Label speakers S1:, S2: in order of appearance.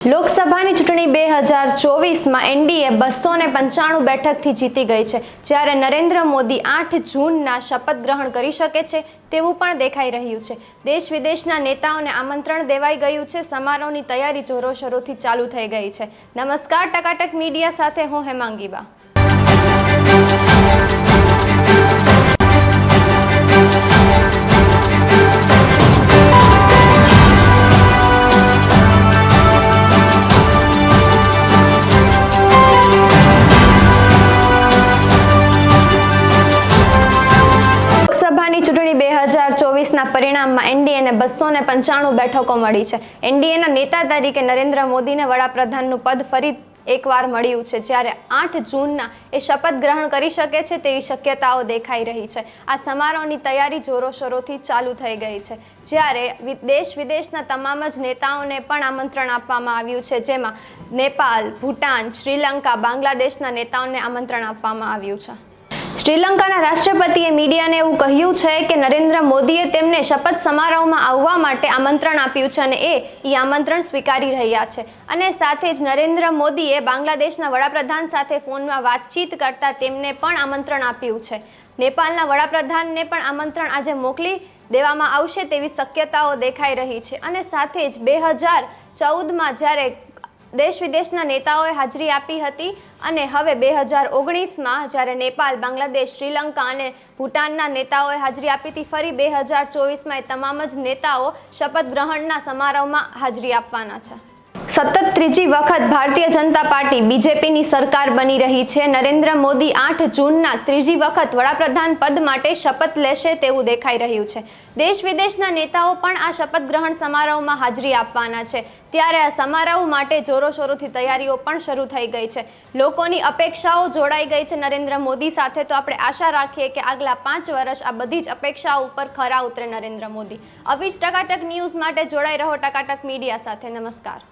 S1: લોકસભાની ચૂંટણી 2024માં એનડીએ 295 બેઠકથી જીતી ગઈ છે, જ્યારે નરેન્દ્ર મોદી 8 જૂનના શપથ ગ્રહણ કરી શકે છે તેવું પણ દેખાઈ રહ્યું છે. દેશ વિદેશના નેતાઓને આમંત્રણ દેવાઈ ગયું છે. સમારોહની તૈયારી જોરોશોરોથી ચાલુ થઈ ગઈ છે. નમસ્કાર, ટકાટક મીડિયા સાથે હું હેમાંગી બા. લોકસભાની ચૂંટણી 2024ના પરિણામમાં એનડીએને 295 બેઠકો મળી છે. એનડીએના નેતા તરીકે નરેન્દ્ર મોદીને વડાપ્રધાનનું પદ ફરી એકવાર મળ્યું છે, જ્યારે 8 જૂનના એ શપથ ગ્રહણ કરી શકે છે તેવી શક્યતાઓ દેખાઈ રહી છે. આ સમારોહની તૈયારી જોરોશોરોથી ચાલુ થઈ ગઈ છે, જ્યારે દેશ વિદેશના તમામ જ નેતાઓને પણ આમંત્રણ આપવામાં આવ્યું છે, જેમાં નેપાળ, ભૂટાન, શ્રીલંકા, બાંગ્લાદેશના નેતાઓને આમંત્રણ આપવામાં આવ્યું છે. શ્રીલંકાના રાષ્ટ્રપતિએ મીડિયાને એવું કહ્યું છે કે નરેન્દ્ર મોદીએ તેમને શપથ સમારોહમાં આવવા માટે આમંત્રણ આપ્યું છે અને એ આમંત્રણ સ્વીકારી રહ્યા છે. અને સાથે જ નરેન્દ્ર મોદીએ બાંગ્લાદેશના વડાપ્રધાન સાથે ફોનમાં વાતચીત કરતા તેમને પણ આમંત્રણ આપ્યું છે. નેપાળના વડાપ્રધાનને પણ આમંત્રણ આજે મોકલી દેવામાં આવશે તેવી શક્યતાઓ દેખાઈ રહી છે. અને સાથે જ 2014માં જ્યારે દેશ વિદેશના નેતાઓએ હાજરી આપી હતી અને હવે 2019માં જ્યારે નેપાળ, બાંગ્લાદેશ, શ્રીલંકા અને ભૂટાનના નેતાઓએ હાજરી આપી હતી, ફરી 2024માં એ તમામ જ નેતાઓ શપથ ગ્રહણના સમારોહમાં હાજરી આપવાના છે. સતત ત્રીજી વખત ભારતીય જનતા પાર્ટી બીજેપીની સરકાર બની રહી છે. નરેન્દ્ર મોદી 8 જૂનના ત્રીજી વખત વડાપ્રધાન પદ માટે શપથ લેશે તેવું દેખાઈ રહ્યું છે. દેશ વિદેશના નેતાઓ પણ આ શપથ ગ્રહણ સમારોહમાં હાજરી આપવાના છે, ત્યારે આ સમારોહ માટે જોરોશોરોથી તૈયારીઓ પણ શરૂ થઈ ગઈ છે. લોકોની અપેક્ષાઓ જોડાઈ ગઈ છે નરેન્દ્ર મોદી સાથે, તો આપણે આશા રાખીએ કે આગલા 5 વર્ષ આ બધી જ અપેક્ષાઓ ઉપર ખરા ઉતરે નરેન્દ્ર મોદી. આવી જ ટકાટક ન્યૂઝ માટે જોડાઈ રહો ટકાટક મીડિયા સાથે. નમસ્કાર.